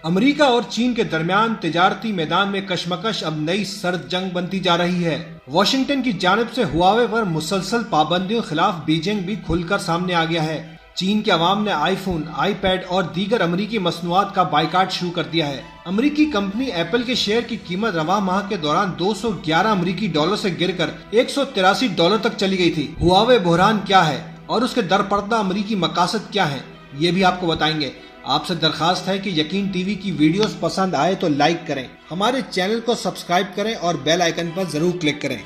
امریکہ اور چین کے درمیان تجارتی میدان میں کشمکش اب نئی سرد جنگ بنتی جا رہی ہے۔ واشنگٹن کی جانب سے ہواوے پر مسلسل پابندیوں خلاف بیجنگ بھی کھل کر سامنے آ گیا ہے۔ چین کے عوام نے آئی فون، آئی پیڈ اور دیگر امریکی مصنوعات کا بائیکاٹ شروع کر دیا ہے۔ امریکی کمپنی ایپل کے شیئر کی قیمت رواں ماہ کے دوران $211 امریکی سے گر کر $183 تک چلی گئی تھی۔ ہواوے بحران کیا ہے اور اس کے درپردہ امریکی مقاصد کیا ہیں، یہ بھی آپ کو بتائیں گے۔ آپ سے درخواست ہے کہ یقین ٹی وی کی ویڈیوز پسند آئے تو لائک کریں، ہمارے چینل کو سبسکرائب کریں اور بیل آئیکن پر ضرور کلک کریں۔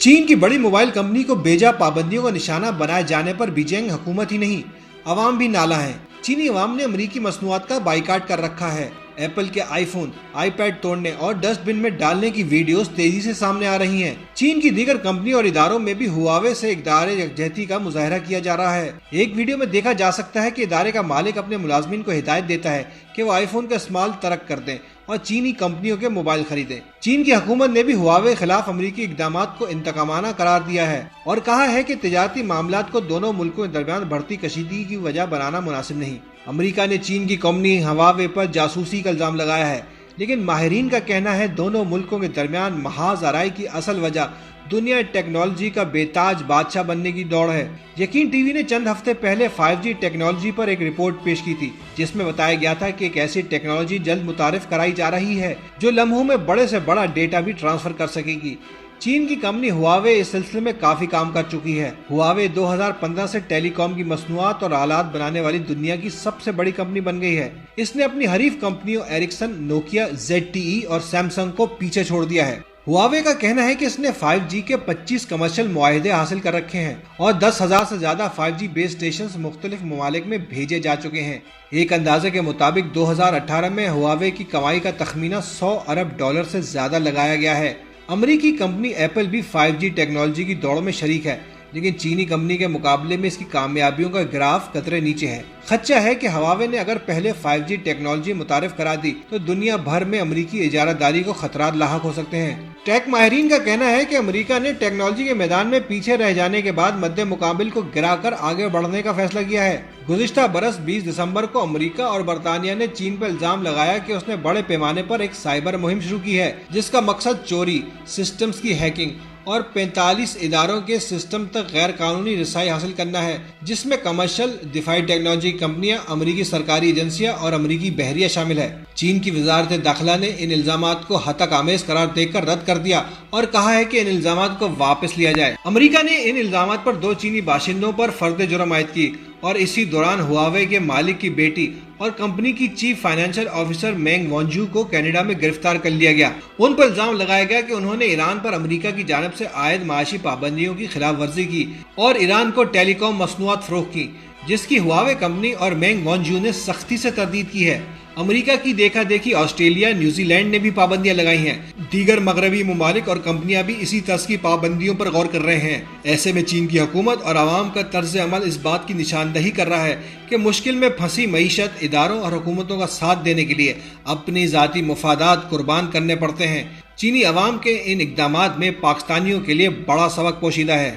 چین کی بڑی موبائل کمپنی کو بیجا پابندیوں کا نشانہ بنائے جانے پر بیجنگ حکومت ہی نہیں، عوام بھی نالاں ہیں۔ چینی عوام نے امریکی مصنوعات کا بائیکاٹ کر رکھا ہے۔ ایپل کے آئی فون، آئی پیڈ توڑنے اور ڈسٹ بن میں ڈالنے کی ویڈیوز تیزی سے سامنے آ رہی ہیں۔ چین کی دیگر کمپنیوں اور اداروں میں بھی ہواوے سے اقدار یکجہتی کا مظاہرہ کیا جا رہا ہے۔ ایک ویڈیو میں دیکھا جا سکتا ہے کہ ادارے کا مالک اپنے ملازمین کو ہدایت دیتا ہے کہ وہ آئی فون کا استعمال ترک کر دیں اور چینی کمپنیوں کے موبائل خریدیں۔ چین کی حکومت نے بھی ہواوے خلاف امریکی اقدامات کو انتقامانہ قرار دیا ہے اور کہا ہے کہ تجارتی معاملات کو دونوں ملکوں کے درمیان بڑھتی کشیدگی کی وجہ بنانا مناسب نہیں۔ امریکہ نے چین کی کمپنی ہواوے پر جاسوسی کا الزام لگایا ہے، لیکن ماہرین کا کہنا ہے دونوں ملکوں کے درمیان محاذ آرائی کی اصل وجہ دنیا ٹیکنالوجی کا بے تاج بادشاہ بننے کی دوڑ ہے۔ یقین ٹی وی نے چند ہفتے پہلے 5G ٹیکنالوجی پر ایک رپورٹ پیش کی تھی، جس میں بتایا گیا تھا کہ ایک ایسی ٹیکنالوجی جلد متعارف کرائی جا رہی ہے جو لمحوں میں بڑے سے بڑا ڈیٹا بھی ٹرانسفر کر سکے گی۔ چین کی کمپنی ہواوے اس سلسلے میں کافی کام کر چکی ہے۔ ہواوے 2015 سے ٹیلی کام کی مصنوعات اور آلات بنانے والی دنیا کی سب سے بڑی کمپنی بن گئی ہے۔ اس نے اپنی حریف کمپنیوں ایرکسن، نوکیا، ZTE اور سیمسنگ کو پیچھے چھوڑ دیا ہے۔ ہواوے کا کہنا ہے کہ اس نے 5G کے 25 کمرشل معاہدے حاصل کر رکھے ہیں اور 10,000 سے زیادہ 5G بیس اسٹیشنز مختلف ممالک میں بھیجے جا چکے ہیں۔ ایک اندازے کے مطابق 2018 میں ہواوے کی کمائی کا تخمینہ $100 ارب سے زیادہ لگایا گیا ہے۔ امریکی کمپنی ایپل بھی 5G ٹیکنالوجی کی دوڑ میں شریک ہے، لیکن چینی کمپنی کے مقابلے میں اس کی کامیابیوں کا گراف قطرے نیچے ہے۔ خدشہ ہے کہ ہواوے نے اگر پہلے 5G ٹیکنالوجی متعارف کرا دی تو دنیا بھر میں امریکی اجارہ داری کو خطرات لاحق ہو سکتے ہیں۔ ٹیک ماہرین کا کہنا ہے کہ امریکہ نے ٹیکنالوجی کے میدان میں پیچھے رہ جانے کے بعد مد مقابل کو گرا کر آگے بڑھنے کا فیصلہ کیا ہے۔ گزشتہ برس 20 دسمبر کو امریکہ اور برطانیہ نے چین پر الزام لگایا کہ اس نے بڑے پیمانے پر ایک سائبر مہم شروع کی ہے، جس کا مقصد چوری، سسٹمز کی ہیکنگ اور 45 اداروں کے سسٹم تک غیر قانونی رسائی حاصل کرنا ہے، جس میں کمرشل، دفاعی ٹیکنالوجی کمپنیاں، امریکی سرکاری ایجنسیاں اور امریکی بحریہ شامل ہے۔ چین کی وزارت داخلہ نے ان الزامات کو ہتک آمیز قرار دے کر رد کر دیا اور کہا ہے کہ ان الزامات کو واپس لیا جائے۔ امریکہ نے ان الزامات پر 2 چینی باشندوں پر فرد جرم عائد کی اور اسی دوران ہواوے کے مالک کی بیٹی اور کمپنی کی چیف فائنینشل آفیسر مینگ وانجو کو کینیڈا میں گرفتار کر لیا گیا۔ ان پر الزام لگایا گیا کہ انہوں نے ایران پر امریکہ کی جانب سے عائد معاشی پابندیوں کی خلاف ورزی کی اور ایران کو ٹیلی کام مصنوعات فروخت کی، جس کی ہواوے کمپنی اور مینگ وانجو نے سختی سے تردید کی ہے۔ امریکہ کی دیکھا دیکھی آسٹریلیا، نیوزی لینڈ نے بھی پابندیاں لگائی ہیں۔ دیگر مغربی ممالک اور کمپنیاں بھی اسی طرز کی پابندیوں پر غور کر رہے ہیں۔ ایسے میں چین کی حکومت اور عوام کا طرز عمل اس بات کی نشاندہی کر رہا ہے کہ مشکل میں پھنسی معیشت، اداروں اور حکومتوں کا ساتھ دینے کے لیے اپنی ذاتی مفادات قربان کرنے پڑتے ہیں۔ چینی عوام کے ان اقدامات میں پاکستانیوں کے لیے بڑا سبق پوشیدہ ہے۔